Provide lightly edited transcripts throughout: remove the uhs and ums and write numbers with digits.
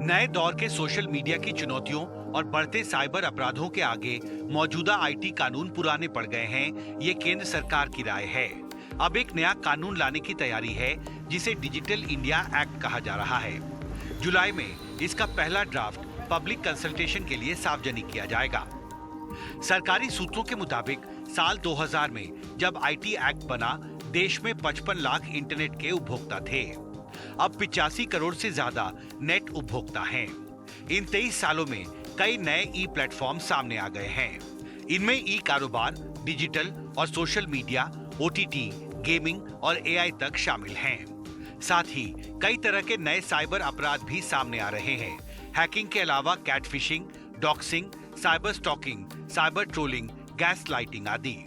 नए दौर के सोशल मीडिया की चुनौतियों और बढ़ते साइबर अपराधों के आगे मौजूदा आईटी कानून पुराने पड़ गए हैं, ये केंद्र सरकार की राय है। अब एक नया कानून लाने की तैयारी है, जिसे डिजिटल इंडिया एक्ट कहा जा रहा है। जुलाई में इसका पहला ड्राफ्ट पब्लिक कंसल्टेशन के लिए सार्वजनिक किया जाएगा। सरकारी सूत्रों के मुताबिक साल 2000 में जब आईटी एक्ट बना, देश में 55 लाख इंटरनेट के उपभोक्ता थे। अब 85 करोड़ से ज्यादा नेट उपभोक्ता हैं। इन 23 सालों में कई नए ई प्लेटफॉर्म सामने आ गए हैं। इनमें ई कारोबार, डिजिटल और सोशल मीडिया, ओटीटी, गेमिंग और एआई तक शामिल हैं। साथ ही कई तरह के नए साइबर अपराध भी सामने आ रहे हैं। हैकिंग के अलावा catfishing, doxing, cyber stalking, cyber trolling, gas lighting आदि।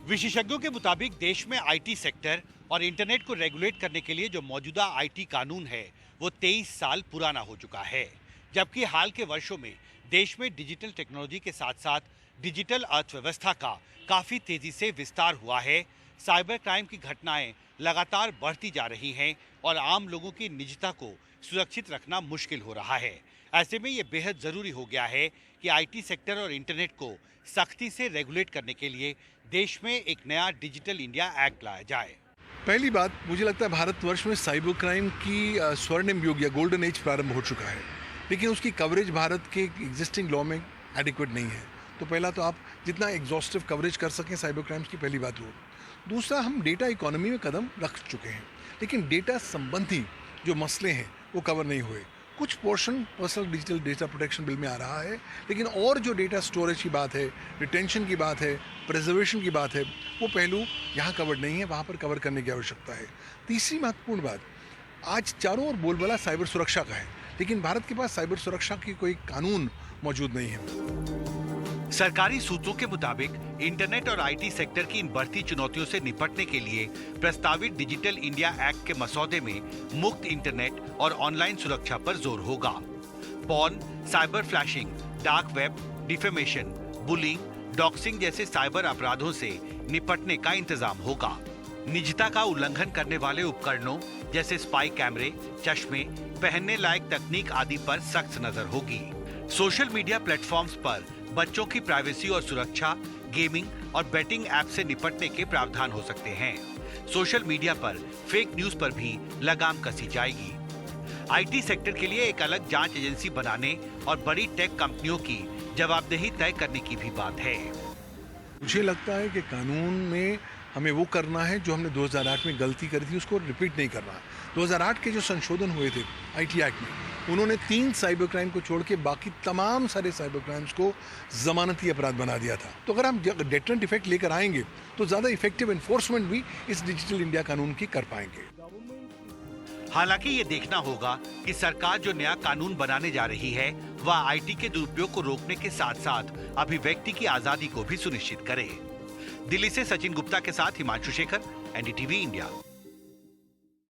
विशेषज्ञों के मुताबिक देश में आईटी सेक्टर और इंटरनेट को रेगुलेट करने के लिए जो मौजूदा आईटी कानून है, वो 23 साल पुराना हो चुका है। जबकि हाल के वर्षों में देश में डिजिटल टेक्नोलॉजी के साथ साथ डिजिटल अर्थव्यवस्था का काफी तेजी से विस्तार हुआ है। साइबर क्राइम की घटनाएं लगातार बढ़ती जा रही हैं और आम लोगों की निजता को सुरक्षित रखना मुश्किल हो रहा है। ऐसे में ये बेहद जरूरी हो गया है कि आईटी सेक्टर और इंटरनेट को सख्ती से रेगुलेट करने के लिए देश में एक नया डिजिटल इंडिया एक्ट लाया जाए। पहली बात, मुझे लगता है भारतवर्ष में साइबर क्राइम की स्वर्णिम युग या गोल्डन एज प्रारंभ हो चुका है, लेकिन उसकी कवरेज भारत के एग्जिस्टिंग लॉ में एडिक्वेट नहीं है। तो पहला तो आप जितना एग्जॉस्टिव कवरेज कर सकें साइबर क्राइम्स की, पहली बात वो। दूसरा, हम डेटा इकोनॉमी में कदम रख चुके हैं, लेकिन डेटा संबंधी जो मसले हैं वो कवर नहीं हुए। कुछ portion personal digital data protection bill में आ रहा है, लेकिन और जो डेटा स्टोरेज की बात है, रिटेंशन की बात है, प्रिजर्वेशन की बात है, वो पहलू यहाँ कवर नहीं है, वहाँ पर कवर करने की आवश्यकता है। तीसरी महत्वपूर्ण बात, आज चारों ओर बोलबाला साइबर सुरक्षा का है, लेकिन भारत के पास साइबर सुरक्षा की कोई कानून मौजूद नहीं है। सरकारी सूत्रों के मुताबिक इंटरनेट और आईटी सेक्टर की इन बढ़ती चुनौतियों से निपटने के लिए प्रस्तावित डिजिटल इंडिया एक्ट के मसौदे में मुक्त इंटरनेट और ऑनलाइन सुरक्षा पर जोर होगा। Porn, cyber flashing, dark web, defamation, bullying, doxing जैसे साइबर अपराधों से निपटने का इंतजाम होगा। निजता का उल्लंघन करने वाले उपकरणों जैसे स्पाई कैमरे, चश्मे, पहनने लायक तकनीक आदि पर सख्त नजर होगी। सोशल मीडिया प्लेटफॉर्म्स पर बच्चों की प्राइवेसी और सुरक्षा, गेमिंग और बेटिंग ऐप से निपटने के प्रावधान हो सकते हैं। सोशल मीडिया पर फेक न्यूज पर भी लगाम कसी जाएगी। आईटी सेक्टर के लिए एक अलग जांच एजेंसी बनाने और बड़ी टेक कंपनियों की जवाबदेही तय करने की भी बात है। मुझे लगता है कि कानून में हमें वो करना है जो हमने 2008 में गलती करी थी, उसको रिपीट नहीं करना। 2008 के जो संशोधन हुए थे आईटी एक्ट में, उन्होंने 3 साइबर क्राइम को छोड़ के बाकी तमाम सारे साइबर क्राइम्स को जमानती अपराध बना दिया था। तो अगर हम डेटरेंट इफेक्ट लेकर आएंगे तो ज़्यादा इफेक्टिव एनफोर्समेंट भी इस डिजिटल इंडिया कानून की कर पाएंगे। हालांकि ये देखना होगा कि सरकार जो नया कानून बनाने जा रही है, वह आईटी के दुरुपयोग को रोकने के साथ साथ अभिव्यक्ति की आजादी को भी सुनिश्चित करे। दिल्ली से सचिन गुप्ता के साथ हिमांशु शेखर, एनडीटीवी इंडिया।